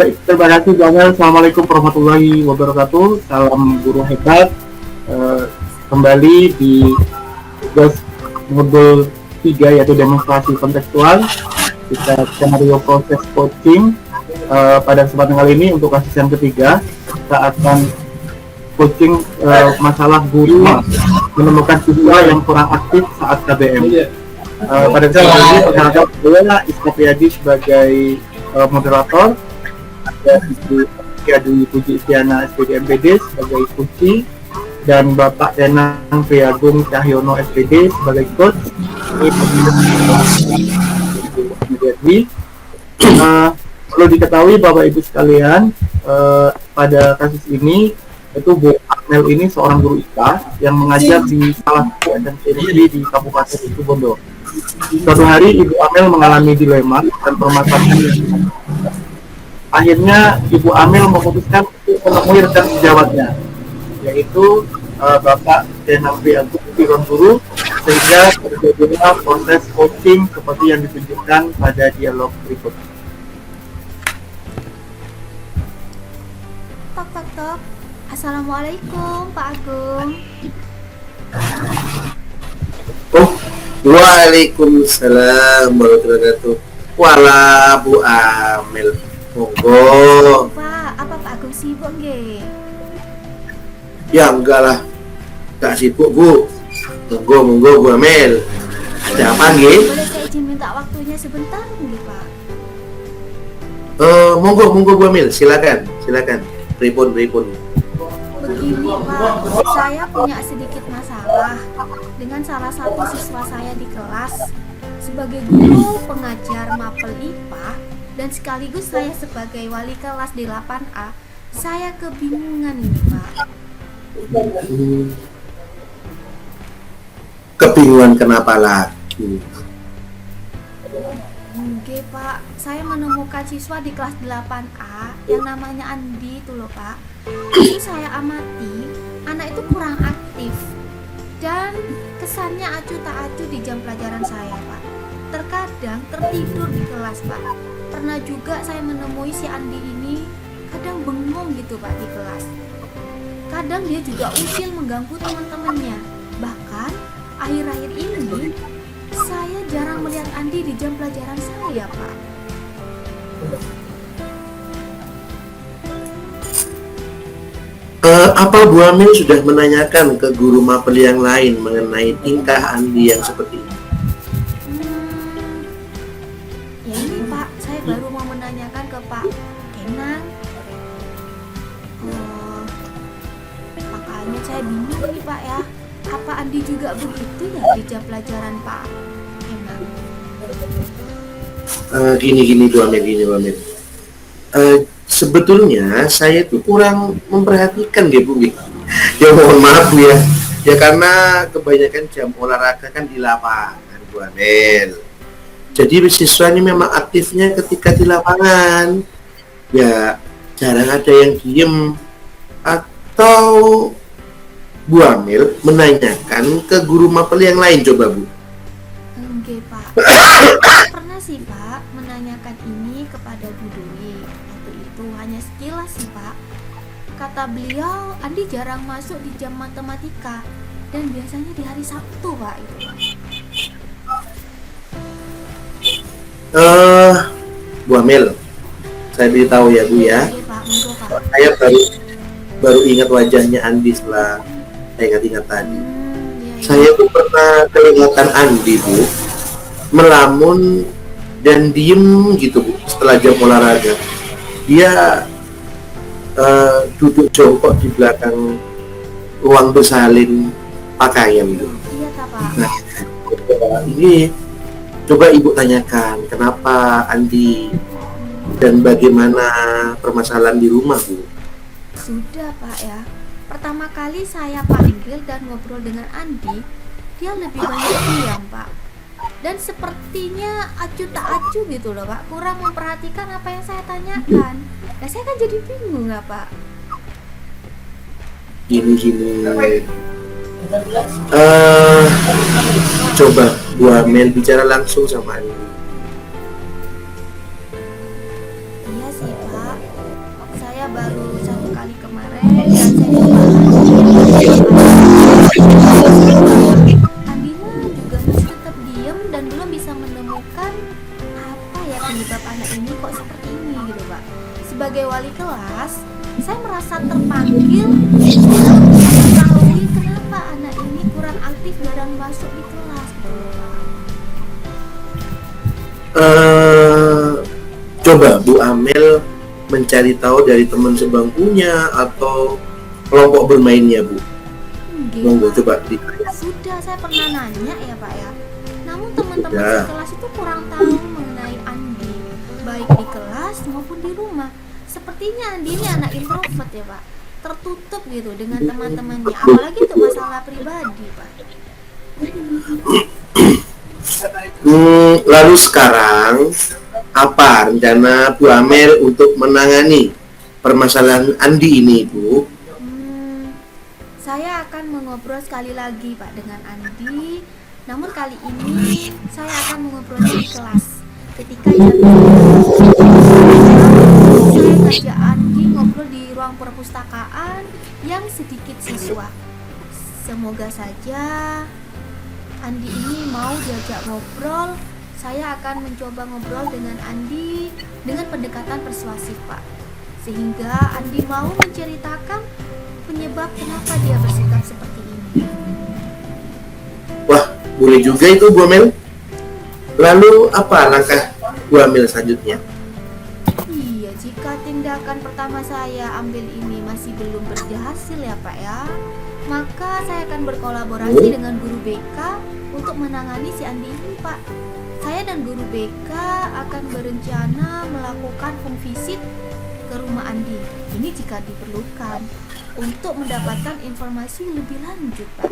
Baik, terima kasih Bu Amel. Assalamualaikum warahmatullahi wabarakatuh. Salam guru hebat. Kembali di tugas modul 3 yaitu demonstrasi kontekstual. Kita skenario proses coaching. Pada kesempatan kali ini untuk kasus yang ketiga kita akan coaching masalah guru menemukan siswa yang kurang aktif saat KBM. Pada kesempatan ini perkenalkan saya Iskap Riyadi sebagai moderator, dan Ibu Puji Istiana SPD MPD sebagai coach, dan Bapak Enang Priagung Cahyono SPD sebagai coach. Perlu diketahui Bapak Ibu sekalian, pada kasus ini itu Bu Amel ini seorang guru IPA yang mengajar di salah satu SMP negeri di Kabupaten Situbondo. Suatu hari Ibu Amel mengalami dilema dan permasalahan. Akhirnya Ibu Amel memutuskan untuk menemui rekan sejawatnya, yaitu Bapak Enang Priagung Piron Guru, sehingga terjadilah proses coaching seperti yang ditunjukkan pada dialog berikut. Tok tok tok. Assalamualaikum Pak Agung. Waalaikumsalam warahmatullahi wabarakatuh. Wala Bu Amel. Monggo. Pak, apa Pak Agung sibuk nggih? Ya enggak lah, gak sibuk Bu. Monggo Bu Amel. Ada apa nggih? Boleh saya izin minta waktunya sebentar nggih Pak? Monggo Bu Amel, silakan. Pripun. Begini Pak, saya punya sedikit masalah dengan salah satu siswa saya di kelas. Sebagai guru pengajar mapel IPA dan sekaligus saya sebagai wali kelas di 8A, saya kebingungan ini Pak. Kebingungan kenapa lagi? Oke Pak, saya menemukan siswa di kelas 8A yang namanya Andi itu loh Pak. Ini saya amati, anak itu kurang aktif dan kesannya acuh tak acuh di jam pelajaran saya Pak. Terkadang tertidur di kelas Pak. Pernah juga saya menemui si Andi ini kadang bengong gitu Pak di kelas. Kadang dia juga usil mengganggu teman-temannya. Bahkan akhir-akhir ini saya jarang melihat Andi di jam pelajaran saya Pak. Apa Bu Amil sudah menanyakan ke guru mapel yang lain mengenai tingkah Andi yang seperti ini? Hmm, ya ini Pak, saya baru mau menanyakan ke Pak Kenang. Oh, makanya saya bingung nih Pak ya. Apa Andi juga begitu ya di jam pelajaran Pak Kenang? Gini Bu Amil. Sebetulnya saya itu kurang memperhatikan ya Bu. Ya mohon maaf Bu ya. Ya karena kebanyakan jam olahraga kan di lapangan Bu Amil. Jadi siswa ini memang aktifnya ketika di lapangan. Ya jarang ada yang diem. Atau Bu Amil menanyakan ke guru mapel yang lain coba Bu. Enggak Pak. Saya pernah sih Pak menanyakan ini kepada Bu Dwi. Waktu itu hanya sekilas sih Pak. Kata beliau, Andi jarang masuk di jam matematika dan biasanya di hari Sabtu Pak itu Pak. Bu Amil, saya beritahu ya Bu ya. Oke Pak, monggo Pak. Saya baru ingat wajahnya Andi setelah saya ingat-ingat tadi. Iya. Saya tuh pernah kelihatan Andi Bu melamun dan diem gitu Bu setelah jam olahraga. Dia duduk jongkok di belakang ruang bersalin pakaian gitu. Iya tak Pak. Nah, ini coba Ibu tanyakan kenapa Andi dan bagaimana permasalahan di rumah Bu. Sudah Pak ya. Pertama kali saya panggil dan ngobrol dengan Andi, dia lebih banyak diam Pak. Dan sepertinya acu tak acu gitu loh Pak, kurang memperhatikan apa yang saya tanyakan. Nah saya kan jadi bingung nggak Pak? Gini. Coba Bu Amel bicara langsung sama Andi. Iya sih Pak, saya baru satu kali kemarin dan saya Andina juga masih tetap diem dan belum bisa menemukan apa ya penyebab anak ini kok seperti ini gitu Pak. Sebagai wali kelas, saya merasa terpanggil untuk mengetahui kenapa anak ini kurang aktif jarang masuk di kelas gitu loh, Pak. Coba Bu Amel mencari tahu dari teman sebangkunya atau kelompok bermainnya Bu. Monggo Pak. coba Sudah saya pernah nanya ya Pak ya. Namun teman-teman Ya. sekelas itu kurang tahu mengenai Andi, baik di kelas maupun di rumah. Sepertinya Andi ini anak introvert ya Pak, tertutup gitu dengan teman-temannya, apalagi untuk masalah pribadi Pak. Lalu sekarang apa rencana Bu Amel untuk menangani permasalahan Andi ini Bu? Saya akan mengobrol sekali lagi Pak dengan Andi. Namun kali ini saya akan mengobrolnya di kelas. Ketika jam saya ngajak Andi ngobrol di ruang perpustakaan yang sedikit siswa. Semoga saja Andi ini mau diajak ngobrol. Saya akan mencoba ngobrol dengan Andi dengan pendekatan persuasif Pak, sehingga Andi mau menceritakan penyebab kenapa dia bersikap seperti ini. Wah, boleh juga itu Bu Amel. Lalu apa langkah Bu Amel selanjutnya? Iya, jika tindakan pertama saya ambil ini masih belum berhasil ya Pak ya, maka saya akan berkolaborasi dengan guru BK untuk menangani si Andi ini Pak. Saya dan guru BK akan berencana melakukan home visit ke rumah Andi. Ini jika diperlukan untuk mendapatkan informasi lebih lanjut Pak.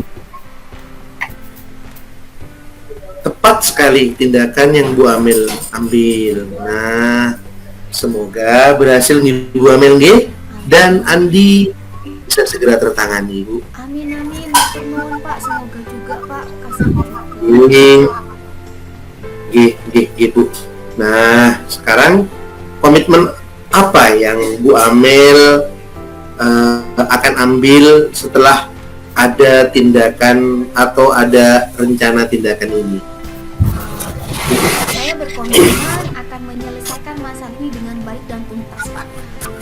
Tepat sekali tindakan yang Bu Amel ambil. Nah, semoga berhasil nih Bu Amel nih dan Andi bisa segera tertangani Bu. Amin amin, matur nuwun Pak, semoga juga Pak kasih juga. Bu. Nah, sekarang komitmen apa yang Bu Amel akan ambil setelah ada tindakan atau ada rencana tindakan ini? Saya berkomitmen akan menyelesaikan masalah ini dengan baik dan tuntas Pak,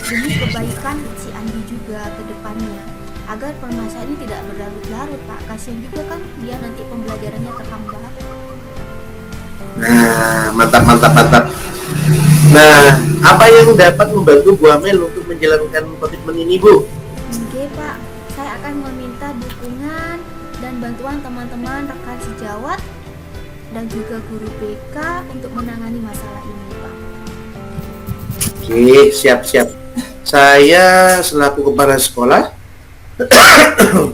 demi kebaikan si Andi juga ke depannya. agar permasalahan ini tidak berlarut-larut Pak. Kasihan juga kan dia nanti pembelajarannya terhambat. Nah, mantap. Nah, apa yang dapat membantu Bu Amel untuk menjalankan komitmen ini, Bu? Oke Pak, saya akan meminta dukungan dan bantuan teman-teman rekan sejawat dan juga guru BK untuk menangani masalah ini Pak. Oke, siap. Saya selaku kepala sekolah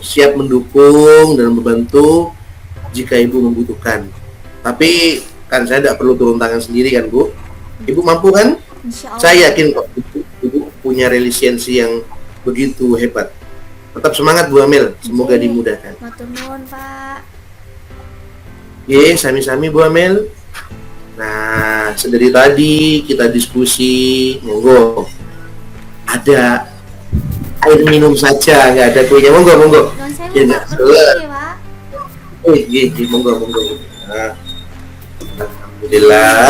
siap mendukung dan membantu jika Ibu membutuhkan. Tapi kan saya tidak perlu turun tangan sendiri kan, Bu? Ibu mampu kan? Insya Allah. Saya yakin kok Ibu punya resiliensi yang begitu hebat. Tetap semangat Bu Amel, semoga Oke. dimudahkan. Matur nuwun Pak. Oke, sami-sami Bu Amel. Nah, sedari tadi kita diskusi, monggo. Ada air minum saja, nggak ada kuenya. Monggo. Non saya Ya, Pak, nggak berhenti Pak. Iya, monggo. Nah, alhamdulillah.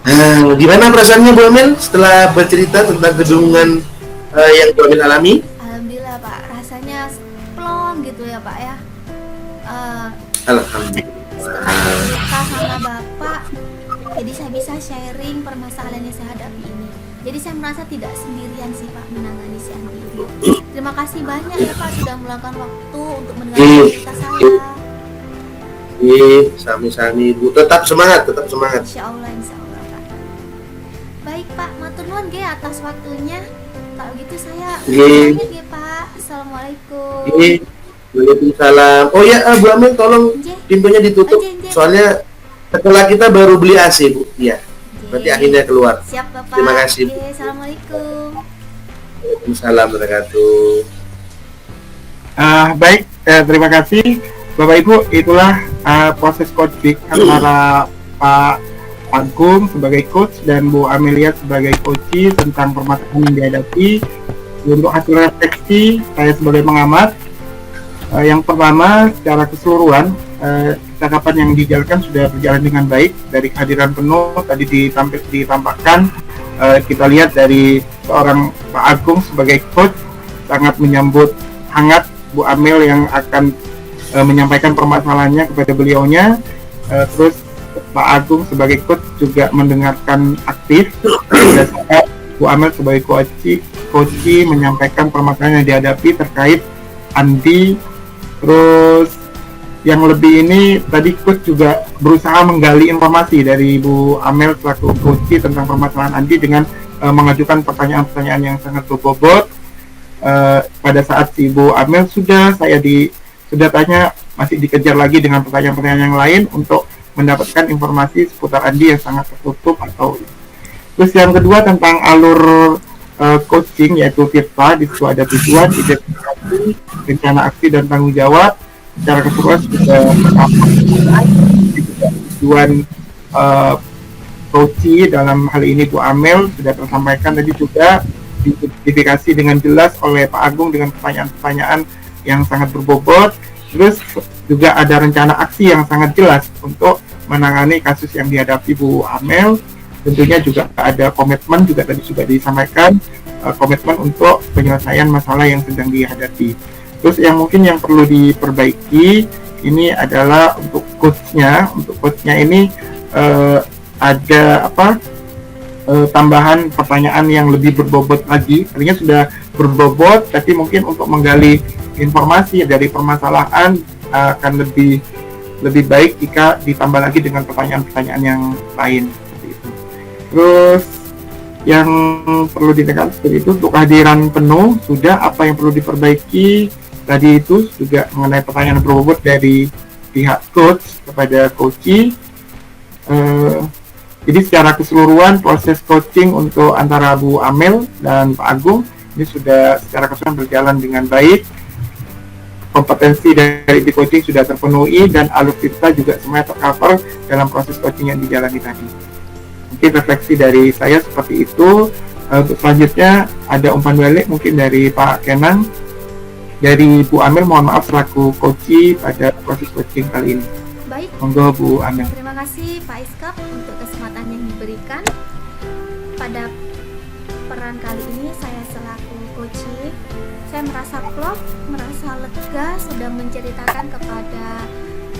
Nah, gimana perasaannya Bu Amel setelah bercerita tentang kedunungan yang Bu Amel alami? Alhamdulillah Pak, rasanya plong gitu ya Pak ya. Alhamdulillah. Setelah cerita sama Bapak, jadi saya bisa sharing permasalahan yang saya hadapi ini. Jadi saya merasa tidak sendirian sih Pak menangani si Andi ini. Terima kasih banyak ya Pak sudah meluangkan waktu untuk mendengarkan cerita saya. Iya, sami-sami Bu. Tetap semangat. Insya Allah Pak. Baik Pak, matur nuwun nggih atas waktunya. Kalau gitu saya pamit nggih Pak. Assalamualaikum. Iya. Waalaikumsalam. Oh ya, Bu Amel tolong Nggih. pintunya ditutup. Nggih. Soalnya setelah kita baru beli AC, Bu. Iya. Berarti Nggih. akhirnya keluar. Siap Bapak. Terima kasih, Bu. Nggih, Assalamualaikum. Waalaikumsalam wabarakatuh. Baik, terima kasih Bapak Ibu. Itulah proses coaching antara Pak Agung sebagai coach dan Bu Amelia sebagai coach tentang permasalahan yang dihadapi. Untuk hasil refleksi saya sebagai pengamat, yang pertama secara keseluruhan cakapan yang dijalankan sudah berjalan dengan baik. Dari kehadiran penuh tadi ditampakkan, kita lihat dari seorang Pak Agung sebagai coach sangat menyambut hangat Bu Amel yang akan menyampaikan permasalahannya kepada beliaunya. Terus Pak Agung sebagai coach juga mendengarkan aktif. Dan Bu Amel sebagai coach menyampaikan permasalahan yang dihadapi terkait Andi. Terus yang lebih ini tadi coach juga berusaha menggali informasi dari Bu Amel selaku coach tentang permasalahan Andi dengan mengajukan pertanyaan-pertanyaan yang sangat berbobot. Pada saat si Bu Amel sudah tanya, masih dikejar lagi dengan pertanyaan-pertanyaan yang lain untuk mendapatkan informasi seputar Andi yang sangat tertutup atau. Terus yang kedua tentang alur coaching yaitu TIRTA. Di situ ada tujuan, identifikasi, rencana aksi dan tanggung jawab. Secara keseluruhan sudah tujuan coaching dalam hal ini Bu Amel sudah tersampaikan tadi, juga diidentifikasi dengan jelas oleh Pak Agung dengan pertanyaan-pertanyaan yang sangat berbobot. Terus juga ada rencana aksi yang sangat jelas untuk menangani kasus yang dihadapi Bu Amel. Tentunya juga ada komitmen, juga tadi sudah disampaikan, komitmen untuk penyelesaian masalah yang sedang dihadapi. Terus yang mungkin yang perlu diperbaiki ini adalah untuk coachnya. Untuk coachnya ini ada tambahan pertanyaan yang lebih berbobot lagi. Artinya sudah berbobot, tapi mungkin untuk menggali informasi dari permasalahan akan lebih baik jika ditambah lagi dengan pertanyaan-pertanyaan yang lain. Terus yang perlu ditekan seperti itu, untuk kehadiran penuh sudah, apa yang perlu diperbaiki tadi itu juga mengenai pertanyaan berbobot dari pihak coach kepada coachee. Jadi secara keseluruhan proses coaching untuk antara Bu Amel dan Pak Agung ini sudah secara keseluruhan berjalan dengan baik. Kompetensi dari tim coaching sudah terpenuhi dan alur kita juga semuanya tercover dalam proses coaching yang dijalani tadi. Mungkin refleksi dari saya seperti itu. Untuk selanjutnya ada umpan balik mungkin dari Pak Kenang. Dari Bu Amel, mohon maaf selaku coachee pada proses coaching kali ini. Baik. Monggo Bu Amel. Terima kasih Pak Iskap untuk kesempatan yang diberikan. Pada peran kali ini saya selaku coachee Saya merasa plong, merasa lega sudah menceritakan kepada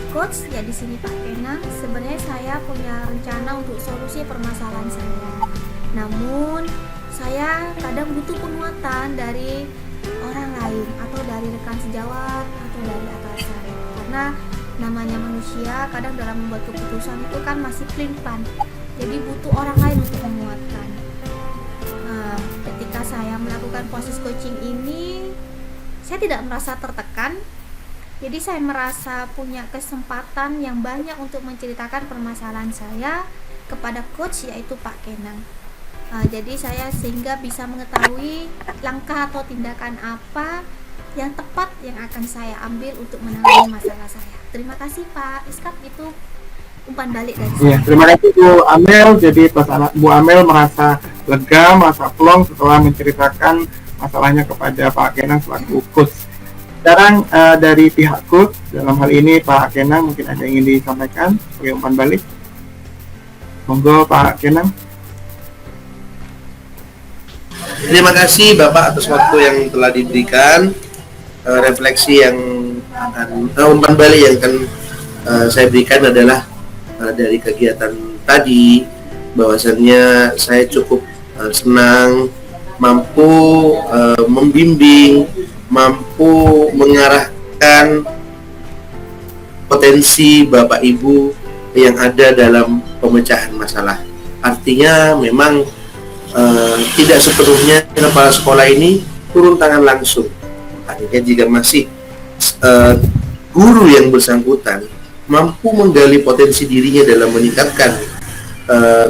coach ya di sini Pak Kenang. Sebenarnya saya punya rencana untuk solusi permasalahan saya. Namun saya kadang butuh penguatan dari orang lain atau dari rekan sejawat atau dari atasan. Karena namanya manusia kadang dalam membuat keputusan itu kan masih pelin-pelan. Jadi butuh orang lain untuk menguatkan. Ketika saya melakukan proses coaching ini, saya tidak merasa tertekan. Jadi saya merasa punya kesempatan yang banyak untuk menceritakan permasalahan saya kepada coach yaitu Pak Kenang. Jadi saya sehingga bisa mengetahui langkah atau tindakan apa yang tepat yang akan saya ambil untuk menangani masalah saya. Terima kasih Pak Iskap, itu umpan balik dari saya. Ya, terima kasih Bu Amel. Jadi Bu Amel merasa lega, merasa plong setelah menceritakan masalahnya kepada Pak Kenang selaku coach. Sekarang dari pihak coach, dalam hal ini Pak Kenang mungkin ada yang ingin disampaikan sebagai umpan balik. Monggo Pak Kenang. Terima kasih Bapak atas waktu yang telah diberikan, refleksi yang akan umpan balik yang akan saya berikan adalah dari kegiatan tadi, bahwasannya saya cukup senang mampu membimbing, mampu mengarahkan potensi Bapak Ibu yang ada dalam pemecahan masalah. Artinya memang tidak sepenuhnya kepala sekolah ini turun tangan langsung. Artinya jika masih guru yang bersangkutan mampu menggali potensi dirinya dalam meningkatkan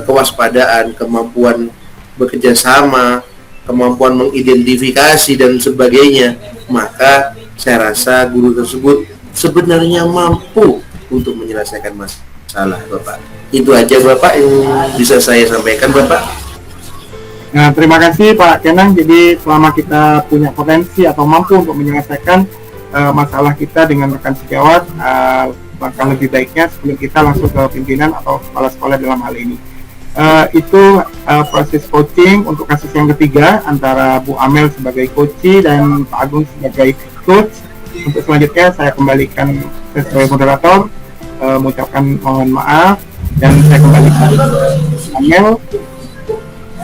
kewaspadaan, kemampuan bekerja sama, kemampuan mengidentifikasi dan sebagainya, maka saya rasa guru tersebut sebenarnya mampu untuk menyelesaikan masalah Bapak. Itu aja Bapak yang bisa saya sampaikan Bapak. Nah, terima kasih Pak Kenang. Jadi selama kita punya potensi atau mampu untuk menyelesaikan masalah kita dengan rekan sejawat, langkah lebih baiknya sebelum kita langsung ke pimpinan atau kepala sekolah dalam hal ini. Itu proses coaching untuk kasus yang ketiga antara Bu Amel sebagai coach dan Pak Agung sebagai coach. Untuk selanjutnya saya kembalikan sebagai moderator, mengucapkan mohon maaf dan saya kembalikan Amel.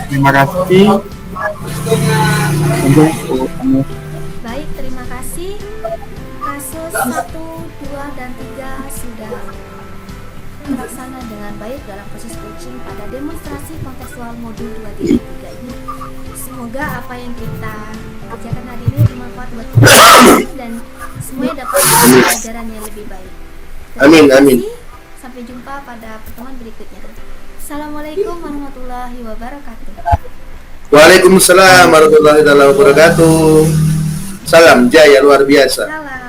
Terima kasih. Baik, terima kasih. Kasus 1, 2, dan 3 sudah terlaksana dengan baik dalam proses coaching pada demonstrasi kontekstual modul 2.3 ini. Semoga apa yang kita ajarkan hari ini bermanfaat buat kita dan semuanya dapat pelajaran yang lebih baik. Amin, amin. Sampai jumpa pada pertemuan berikutnya. Assalamualaikum warahmatullahi wabarakatuh. Waalaikumsalam warahmatullahi wabarakatuh. Salam jaya luar biasa. Salam.